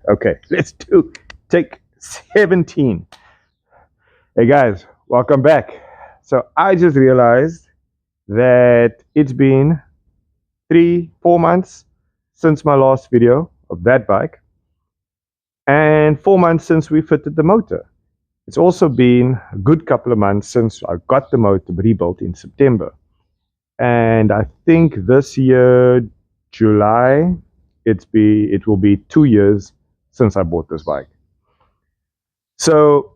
Okay, let's do take 17. Hey guys, welcome back. So I just realized that it's been 3-4 months since my last video of that bike, and 4 months since we fitted the motor. It's also been a good couple of months since I got the motor rebuilt in September. And I think this year, July, it will be 2 years since I bought this bike. So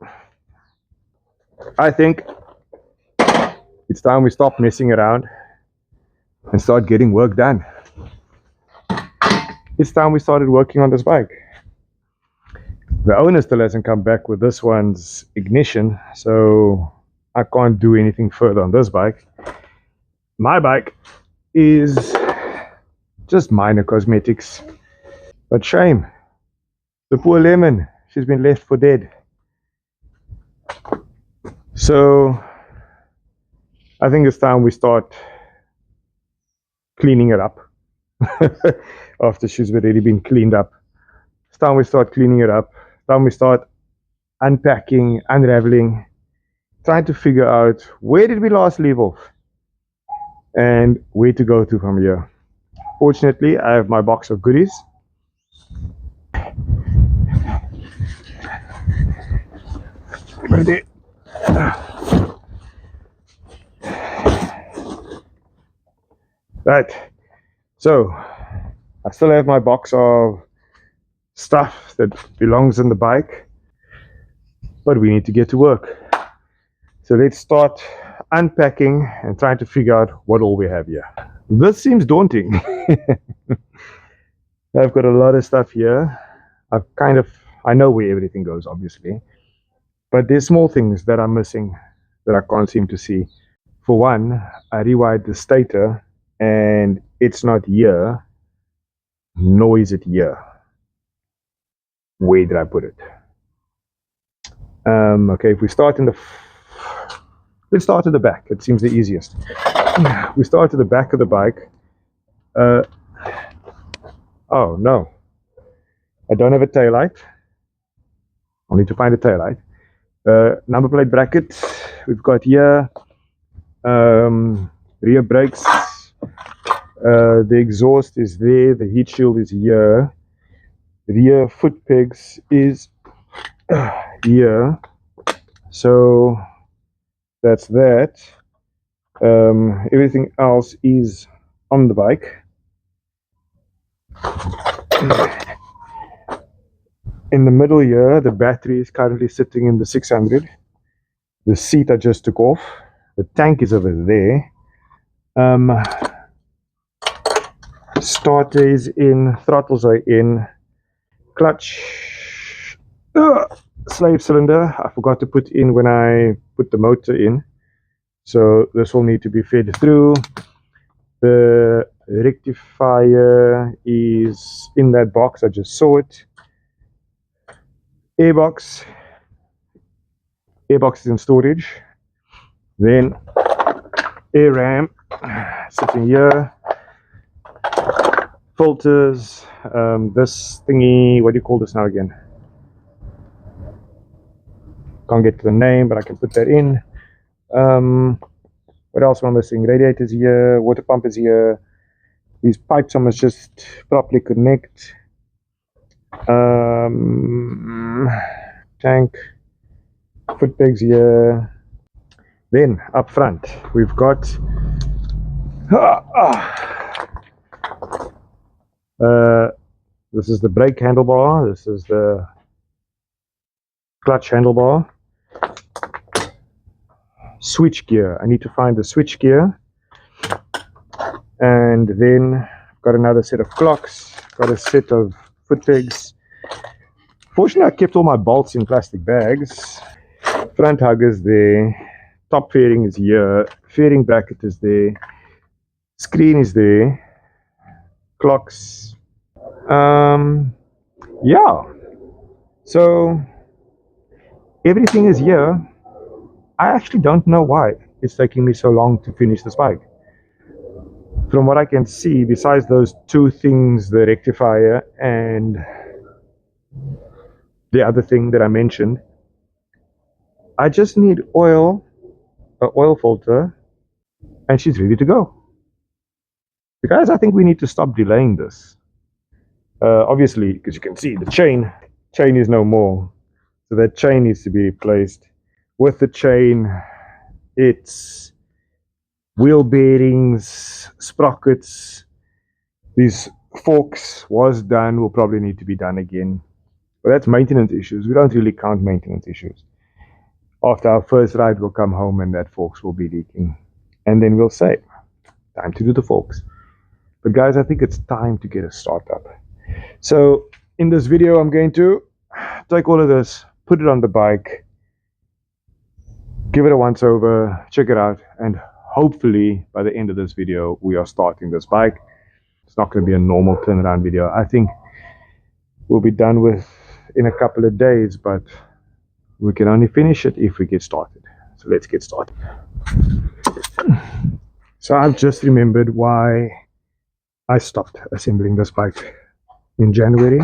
I think it's time we stop messing around and start getting work done. It's time we started working on this bike. The owner still hasn't come back with this one's ignition, so I can't do anything further on this bike. My bike is just minor cosmetics, but shame. The poor lemon, she's been left for dead. So I think it's time we start cleaning it up. After she's already been cleaned up, it's time we start cleaning it up. It's time we start unpacking, unraveling, trying to figure out where did we last leave off and where to go to from here. Fortunately, I have my box of goodies. Ready. Right, so I still have my box of stuff that belongs in the bike, but we need to get to work. So let's start unpacking and trying to figure out what all we have here. This seems daunting. I've got a lot of stuff here. I know where everything goes, obviously, but there's small things that I'm missing that I can't seem to see. For one, I rewired the stator and it's not here, nor is it here. Where did I put it? Okay, if we start let's start at the back. It seems the easiest. We start at the back of the bike. Oh no, I don't have a taillight. I'll need to find a taillight. Number plate bracket we've got here. Rear brakes. The exhaust is there. The heat shield is here. Rear foot pegs is here. So that's that. Everything else is on the bike. In the middle here, the battery is currently sitting in the 600. The seat I just took off. The tank is over there. Starter is in, throttles are in, clutch, slave cylinder I forgot to put in when I put the motor in, so this will need to be fed through. The rectifier is in that box, I just saw it. Airbox is in storage. Then air ram sitting here. Filters, this thingy, what do you call this now again? Can't get to the name, but I can put that in. What else am I missing? Radiators here, water pump is here. These pipes I must just properly connect. Tank, foot pegs here. Then up front we've got this is the brake handlebar, this is the clutch handlebar. Switch gear, I need to find the switch gear. And then got another set of clocks, got a set of foot pegs. Fortunately I kept all my bolts in plastic bags. Front hug is there, top fairing is here, fairing bracket is there, screen is there, clocks. Yeah, so everything is here. I actually don't know why it's taking me so long to finish this bike. From what I can see, besides those two things, the rectifier and the other thing that I mentioned, I just need oil, an oil filter, and she's ready to go. So guys, I think we need to stop delaying this. Obviously, because you can see the chain is no more. So that chain needs to be replaced. With the chain, it's wheel bearings, sprockets, these forks was done, will probably need to be done again. But that's maintenance issues. We don't really count maintenance issues. After our first ride, we'll come home and that forks will be leaking. And then we'll say, time to do the forks. But guys, I think it's time to get a startup. So in this video, I'm going to take all of this, put it on the bike, give it a once over, check it out, and hopefully by the end of this video, we are starting this bike. It's not going to be a normal turnaround video. I think we'll be done with in a couple of days, but we can only finish it if we get started. So let's get started. So I've just remembered why I stopped assembling this bike in January.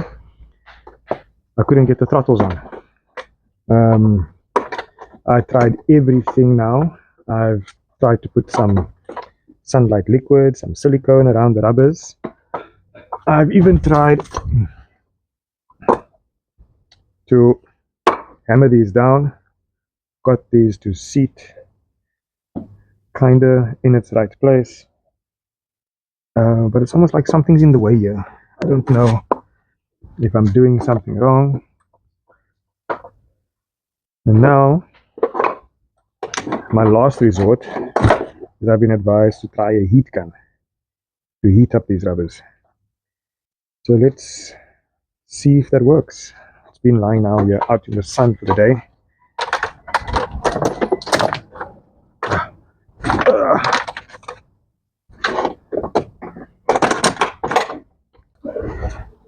I couldn't get the throttles on. I tried everything now. I've tried to put some sunlight liquid, some silicone around the rubbers. I've even tried to hammer these down, got these to seat kinda in its right place, but it's almost like something's in the way here. I don't know if I'm doing something wrong. And now my last resort is I've been advised to try a heat gun to heat up these rubbers. So let's see if that works. It's been lying now here out in the sun for the day.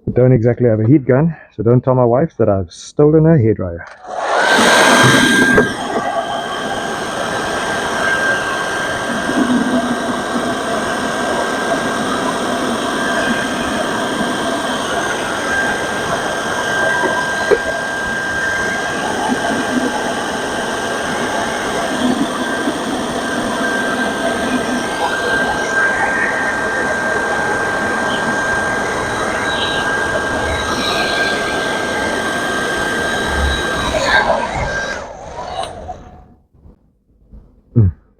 I don't exactly have a heat gun, so don't tell my wife that I've stolen her hairdryer.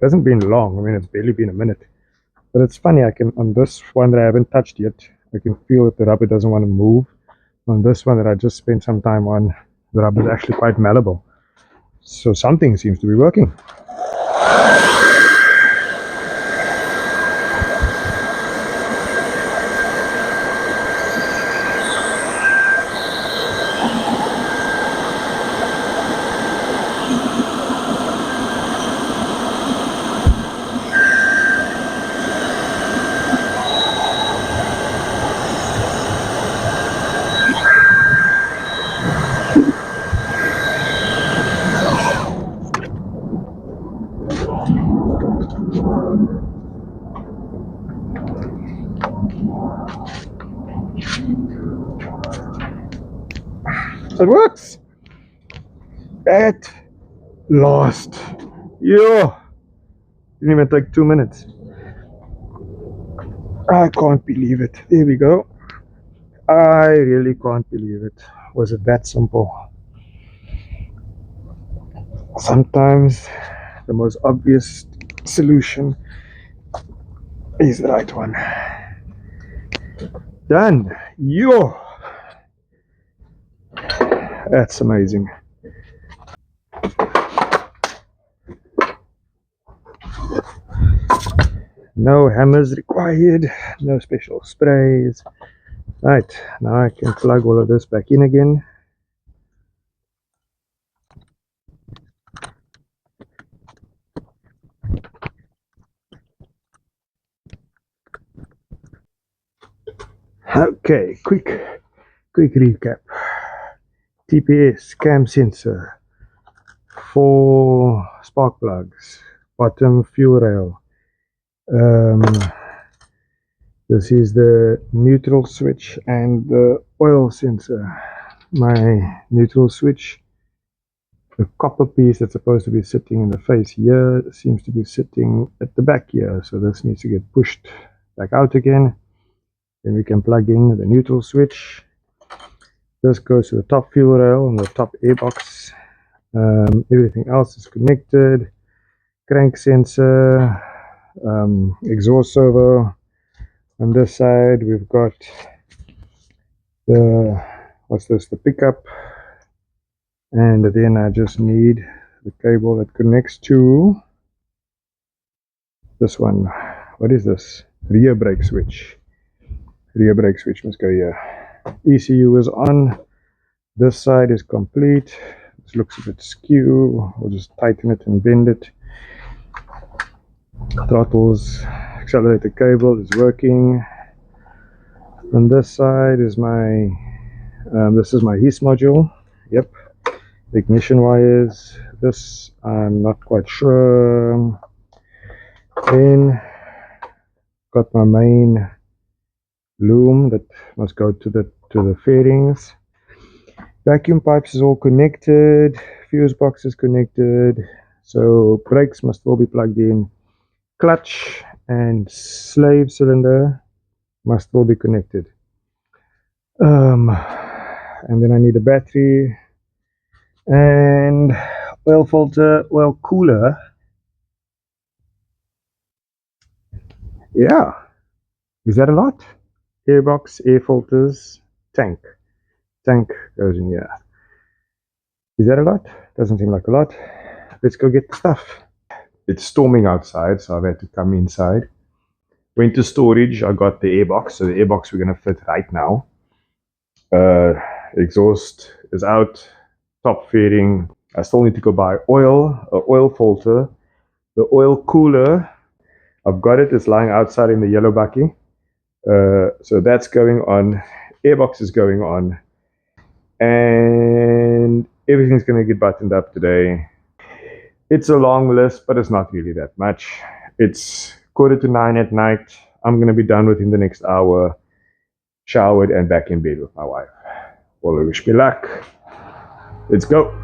It hasn't been long. I mean, it's barely been a minute. But it's funny, I can, on this one that I haven't touched yet, I can feel that the rubber doesn't want to move. On this one that I just spent some time on, the rubber is actually quite malleable. So something seems to be working. It works at last. Yo, didn't even take 2 minutes. I can't believe it. There we go. I really can't believe it. Was it that simple? Sometimes the most obvious solution is the right one. Done. Yo, that's amazing. No hammers required, no special sprays. Right, now I can plug all of this back in again. Okay, quick recap. TPS, cam sensor, 4 spark plugs, bottom fuel rail. This is the neutral switch and the oil sensor. my neutral switch. The copper piece that's supposed to be sitting in the face here seems to be sitting at the back here, so this needs to get pushed back out again. Then we can plug in the neutral switch. This goes to the top fuel rail and the top airbox. Everything else is connected. Crank sensor, exhaust servo. On this side we've got the, what's this, the pickup, and then I just need the cable that connects to this one. What is this? Rear brake switch. Rear brake switch must go here. ECU is on. This side is complete. This looks a bit skew. We'll just tighten it and bend it. Throttles, accelerator cable is working. On this side is my this is my HIS module. Yep. Ignition wires. This I'm not quite sure. Then got my main loom that must go to the fairings. Vacuum pipes is all connected. Fuse box is connected. So brakes must all be plugged in. Clutch and slave cylinder must all be connected. And then I need a battery and oil filter, oil cooler. Yeah, is that a lot? Airbox, air filters, tank goes in here. Is that a lot? Doesn't seem like a lot. Let's go get the stuff. It's storming outside, so I've had to come inside. Went to storage. I got the airbox, so the airbox we're going to fit right now. Exhaust is out. Top fairing. I still need to go buy oil, an oil filter, the oil cooler. I've got it. It's lying outside in the yellow bucky. So that's going on. Airbox is going on. And everything's going to get buttoned up today. It's a long list, but it's not really that much. It's 9:15 at night. I'm going to be done within the next hour, showered and back in bed with my wife. Well, wish me luck. Let's go.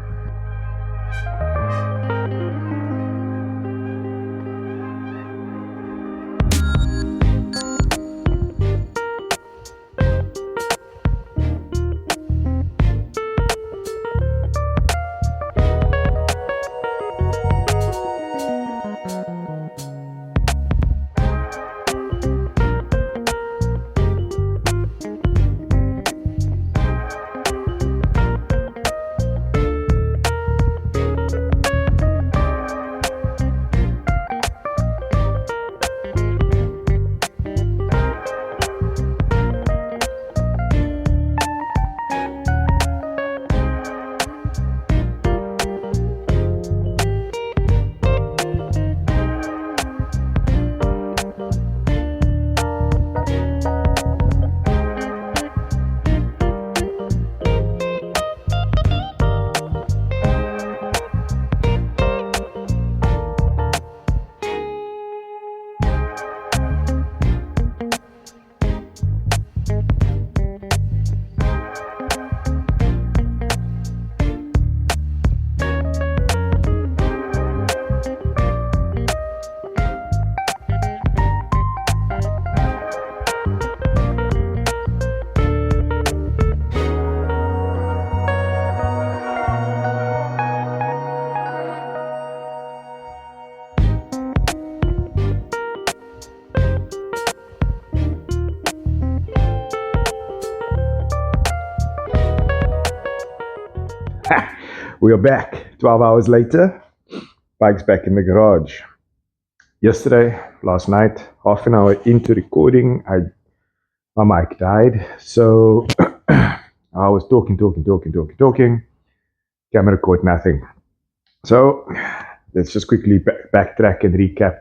We are back 12 hours later. Bike's back in the garage. Yesterday, last night, half an hour into recording, my mic died. So I was talking. Camera caught nothing. So let's just quickly backtrack and recap.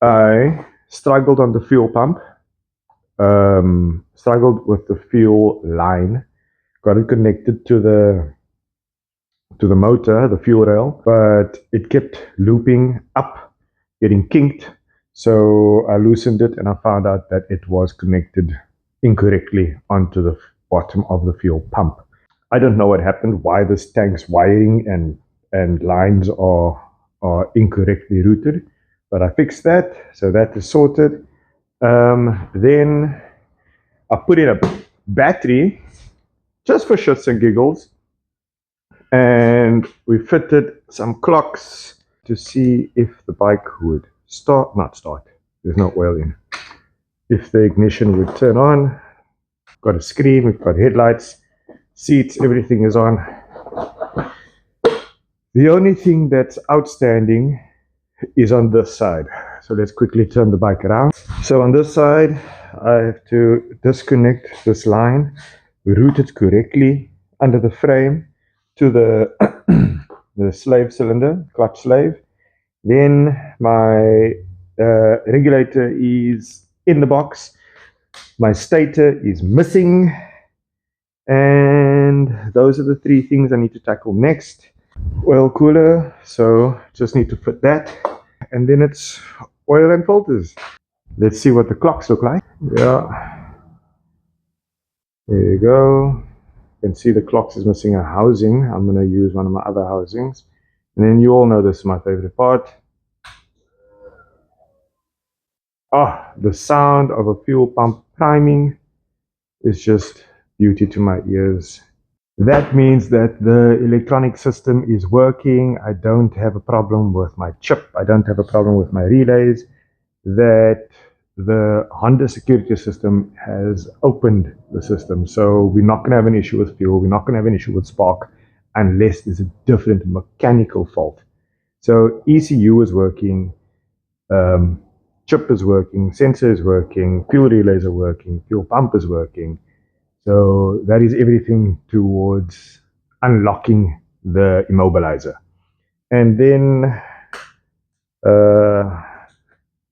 I struggled on the fuel pump. Struggled with the fuel line. Got it connected to the motor, the fuel rail, but it kept looping up, getting kinked. So I loosened it and I found out that it was connected incorrectly onto the bottom of the fuel pump. I don't know what happened, why this tank's wiring and lines are incorrectly routed, but I fixed that, so that is sorted. Then I put in a battery just for shits and giggles, and we fitted some clocks to see if the bike would not start. There's no oil in. If the ignition would turn on. Got a screen, we've got headlights, seats, everything is on. The only thing that's outstanding is on this side. So let's quickly turn the bike around. So on this side, I have to disconnect this line, route it correctly under the frame to the the slave cylinder, clutch slave. Then my regulator is in the box. My stator is missing. And those are the three things I need to tackle next. Oil cooler, so just need to fit that. And then it's oil and filters. Let's see what the clocks look like. Yeah. There you go. You can see the clocks is missing a housing. I'm going to use one of my other housings. And then you all know this is my favorite part. Ah, the sound of a fuel pump priming is just beauty to my ears. That means that the electronic system is working. I don't have a problem with my chip. I don't have a problem with my relays. That the Honda security system has opened the system. So we're not going to have an issue with fuel. We're not going to have an issue with spark unless there's a different mechanical fault. So ECU is working, chip is working, sensor is working, fuel relays are working, fuel pump is working. So that is everything towards unlocking the immobilizer. And then,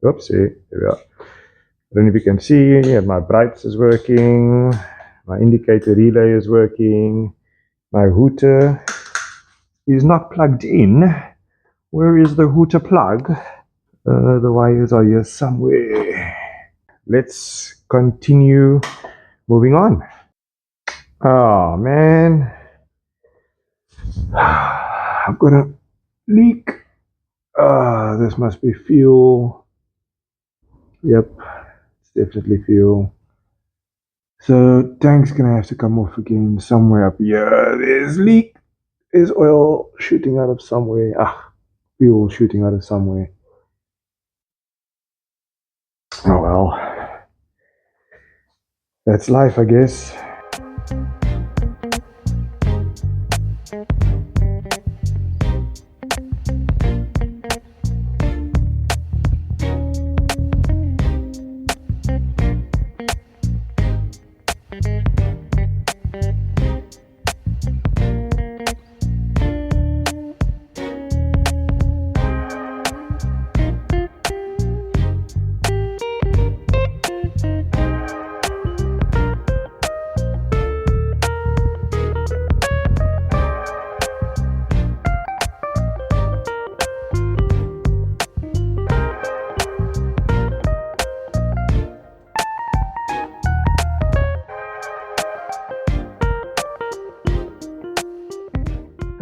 oops, here we are. I don't know if you can see, yeah, my brights is working, my indicator relay is working, my hooter is not plugged in. Where is the hooter plug? The wires are here somewhere. Let's continue moving on. Oh man, I've got a leak. This must be fuel. Yep, it's definitely fuel. So tank's gonna have to come off again somewhere up here. There's leak. There's oil shooting out of somewhere. Fuel shooting out of somewhere. Oh well, that's life, I guess.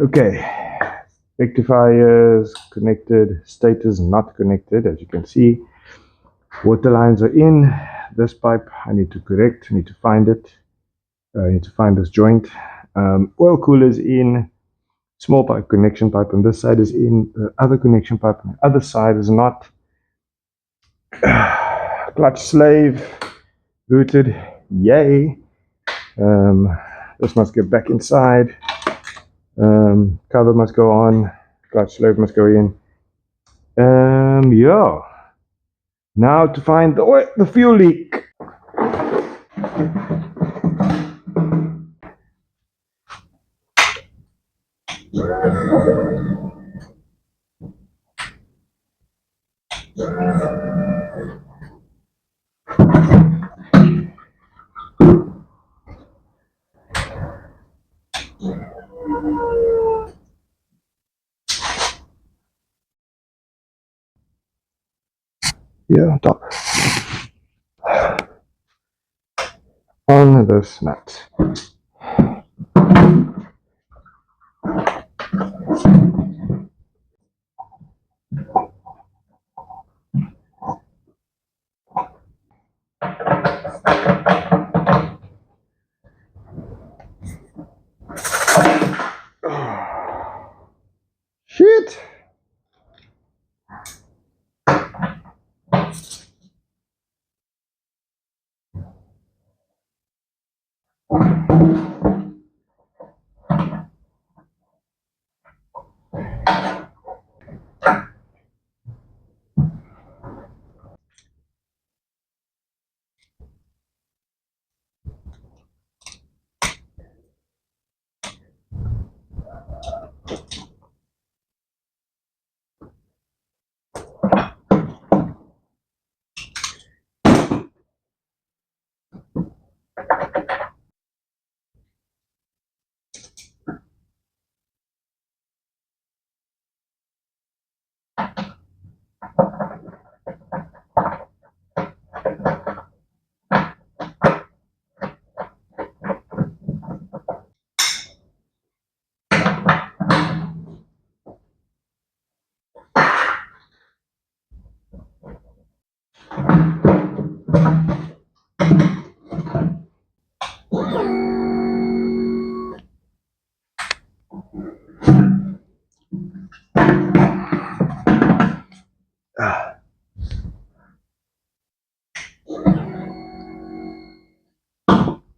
Okay, rectifiers connected, stators not connected, as you can see. Water lines are in. This pipe I need to correct, I need to find it. I need to find this joint. Oil coolers in, small pipe connection pipe on this side is in, the other connection pipe on the other side is not. Clutch slave routed, yay. This must get back inside. Cover must go on, clutch slave must go in. Yeah. Now to find the fuel leak. Yeah, on top. On this nut. Shit!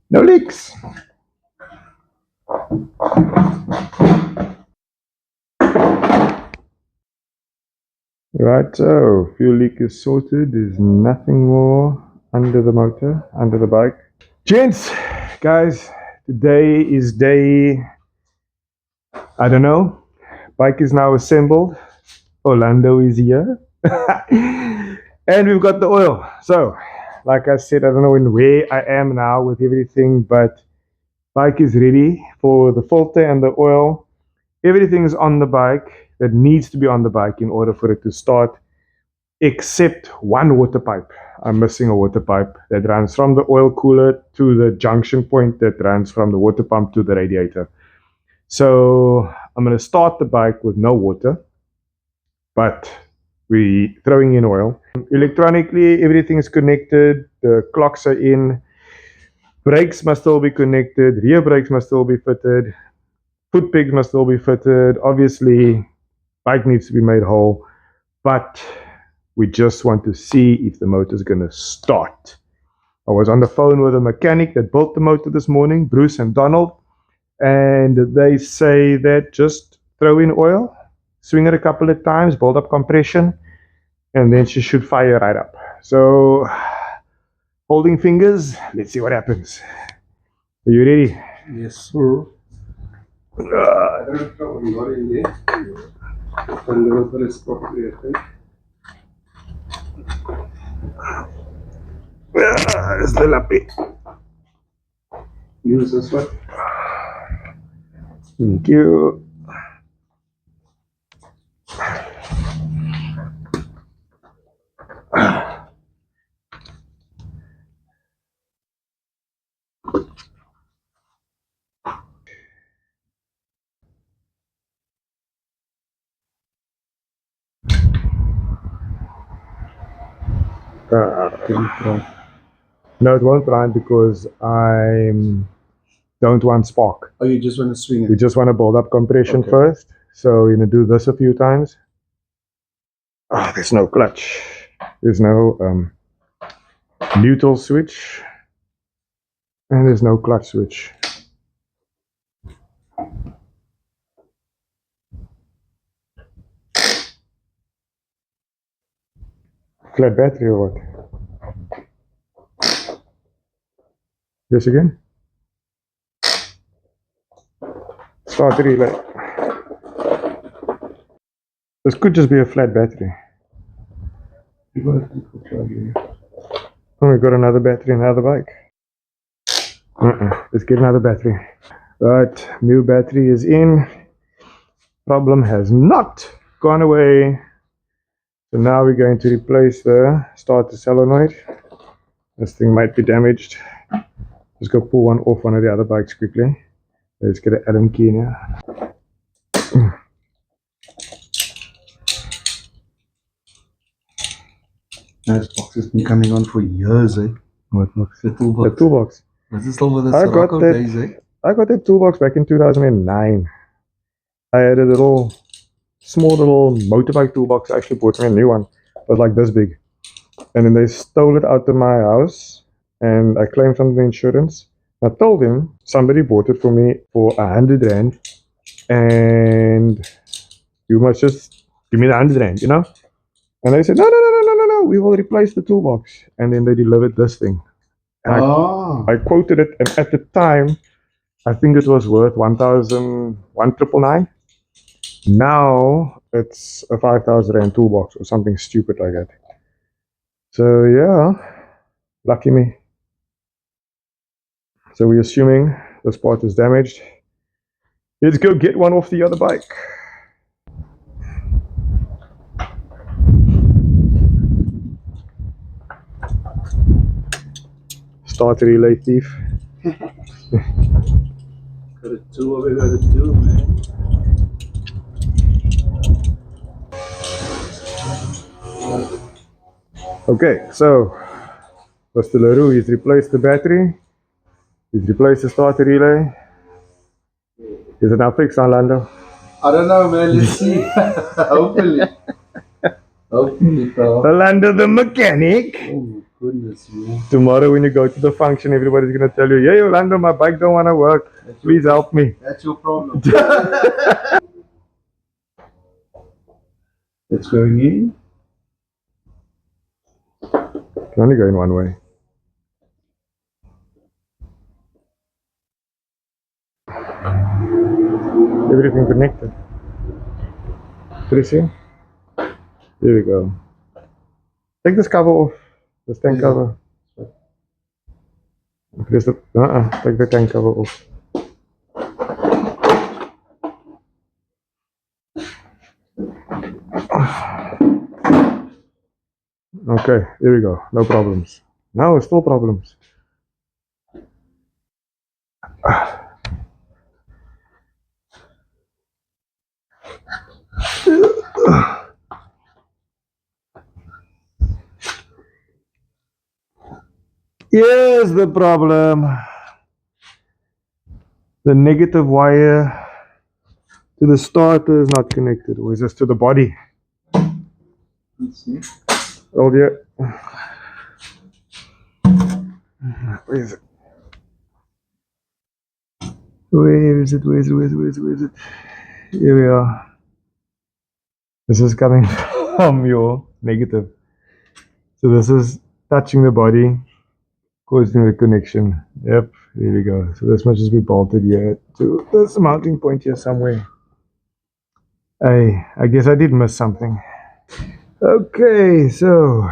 No leaks. Right, so fuel leak is sorted. There's nothing more under the motor, under the bike. Gents, guys, today is day, I don't know. Bike is now assembled. Orlando is here. And we've got the oil. So, like I said, I don't know where I am now with everything, but bike is ready for the filter and the oil. Everything is on the bike that needs to be on the bike in order for it to start, except one water pipe. I'm missing a water pipe that runs from the oil cooler to the junction point that runs from the water pump to the radiator. So I'm going to start the bike with no water, but we're throwing in oil. Electronically, everything is connected. The clocks are in. Brakes must still be connected. Rear brakes must still be fitted. Foot pegs must still be fitted. Obviously, bike needs to be made whole, but we just want to see if the motor is going to start. I was on the phone with a mechanic that built the motor this morning, Bruce and Donald, and they say that just throw in oil, swing it a couple of times, build up compression, and then she should fire right up. So, holding fingers, let's see what happens. Are you ready? Yes, sir. I don't know what in there. A little bit is probably, I think. It's the lappy. Use this one. Thank you. No, it won't prime because I don't want spark. Oh, you just want to swing it? We just want to build up compression first. So we're going to do this a few times. Oh, there's no clutch. There's no neutral switch. And there's no clutch switch. Flat battery or what? This again? Start relay. This could just be a flat battery. Oh, we got another battery in another bike. Let's get another battery. Right, new battery is in. Problem has not gone away. So now we're going to replace the starter solenoid. This thing might be damaged. Let's go pull one off one of the other bikes quickly. Let's get an Allen key in here. That box has been coming on for years, eh? What box? The The toolbox. toolbox. This is still with the I got Sirocco that. days, eh? I got that toolbox back in 2009. I had a small little motorbike toolbox. I actually bought me a new one. It was like this big. And then they stole it out of my house, and I claimed from the insurance. I told him somebody bought it for me for 100 rand, and you must just give me the 100 rand, you know? And they said, no, no, no, no, no, no, no, we will replace the toolbox. And then they delivered this thing. And I quoted it, and at the time, I think it was worth 1,999. Now it's a 5,000 rand toolbox or something stupid like that. So yeah, lucky me. So we're assuming this part is damaged. Let's go get one off the other bike. Starter relay thief. Gotta do what we gotta do, man. Okay, so Mr. LaRue, he's replaced the battery. He's replaced the starter relay. Is it now fixed, Orlando? I don't know, man. Let's see. Hopefully. Hopefully, pal. Orlando the mechanic. Oh my goodness, man. Tomorrow when you go to the function, everybody's going to tell you, hey, Orlando, my bike don't want to work. Please help me. That's your problem. It's going in. Can only go in one way. Everything connected. Did you see? There we go. Take this cover off. This tank cover. Press the, take the tank cover off. Okay, there we go. No problems. No, still problems. Here's the problem. The negative wire to the starter is not connected, or is this to the body? Let's see. Oh dear. Where is it? Where is it? Where is it? Where is it? Where is it? Where is it? Here we are. This is coming from your negative. So this is touching the body, causing the connection. Yep, there we go. So this must just be bolted here to this mounting point here somewhere. I guess I did miss something. Okay, so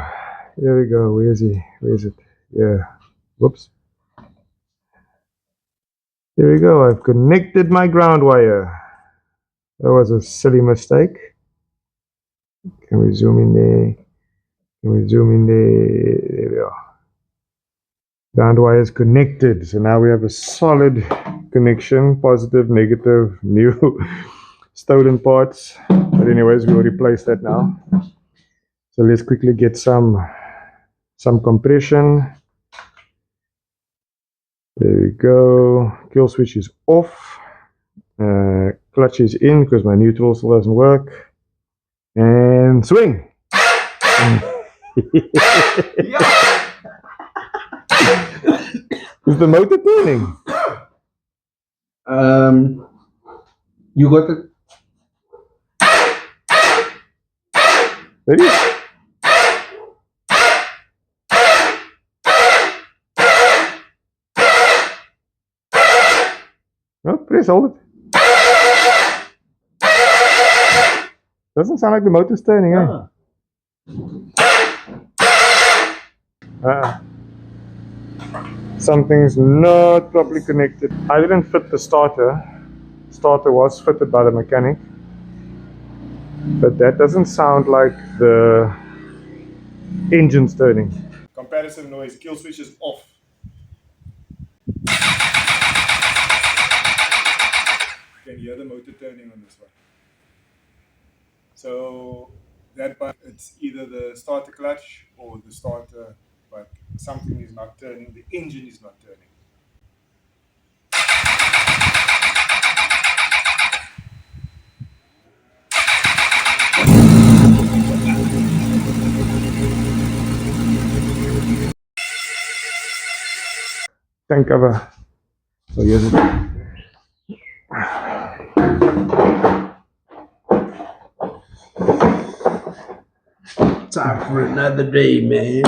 here we go. Where is he? Where is it? Yeah. Whoops. Here we go. I've connected my ground wire. That was a silly mistake. Can we zoom in there? Can we zoom in there? There we are. Ground wire is connected. So now we have a solid connection. Positive, negative, new, stolen parts. But anyways, we'll replace that now. So let's quickly get some compression. There we go. Kill switch is off. Clutch is in because my neutral still doesn't work. And swing. Is the motor turning? You got it. Ready? No, press, hold it. Doesn't sound like the motor's turning, eh? Something's not properly connected. I didn't fit the starter. Starter was fitted by the mechanic. But that doesn't sound like the engine's turning. Comparison noise, kill switch is off. You can hear the motor turning on this one. So that bike, it's either the starter clutch or the starter, but something is not turning, the engine is not turning. Tank cover. So here's it. Time for another day, man.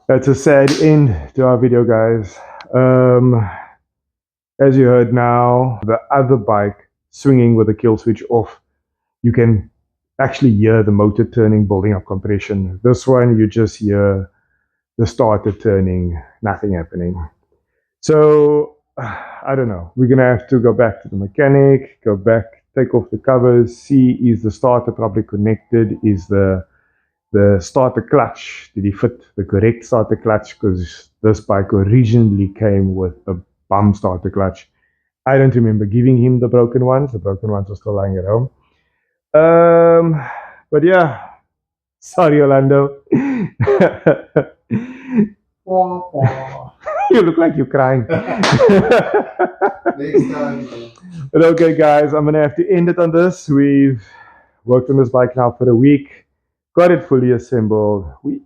That's a sad end to our video, guys. As you heard now, the other bike swinging with the kill switch off, you can actually hear the motor turning, building up compression. This one, you just hear the starter turning, nothing happening. So, I don't know. We're going to have to go back to the mechanic, go back, take off the covers, see is the starter properly connected, is the starter clutch, did he fit the correct starter clutch? Because this bike originally came with a bum starter clutch. I don't remember giving him the broken ones. The broken ones are still lying at home. But yeah, sorry, Orlando. You look like you're crying. Next time. But okay, guys, I'm gonna have to end it on this. We've worked on this bike now for a week, got it fully assembled. We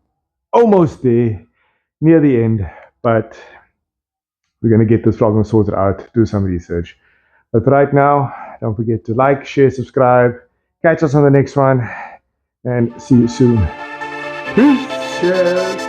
almost there, near the end, but we're gonna get this problem sorted out, do some research. But for right now, don't forget to like, share, subscribe. Catch us on the next one, and see you soon. Peace. Cheers.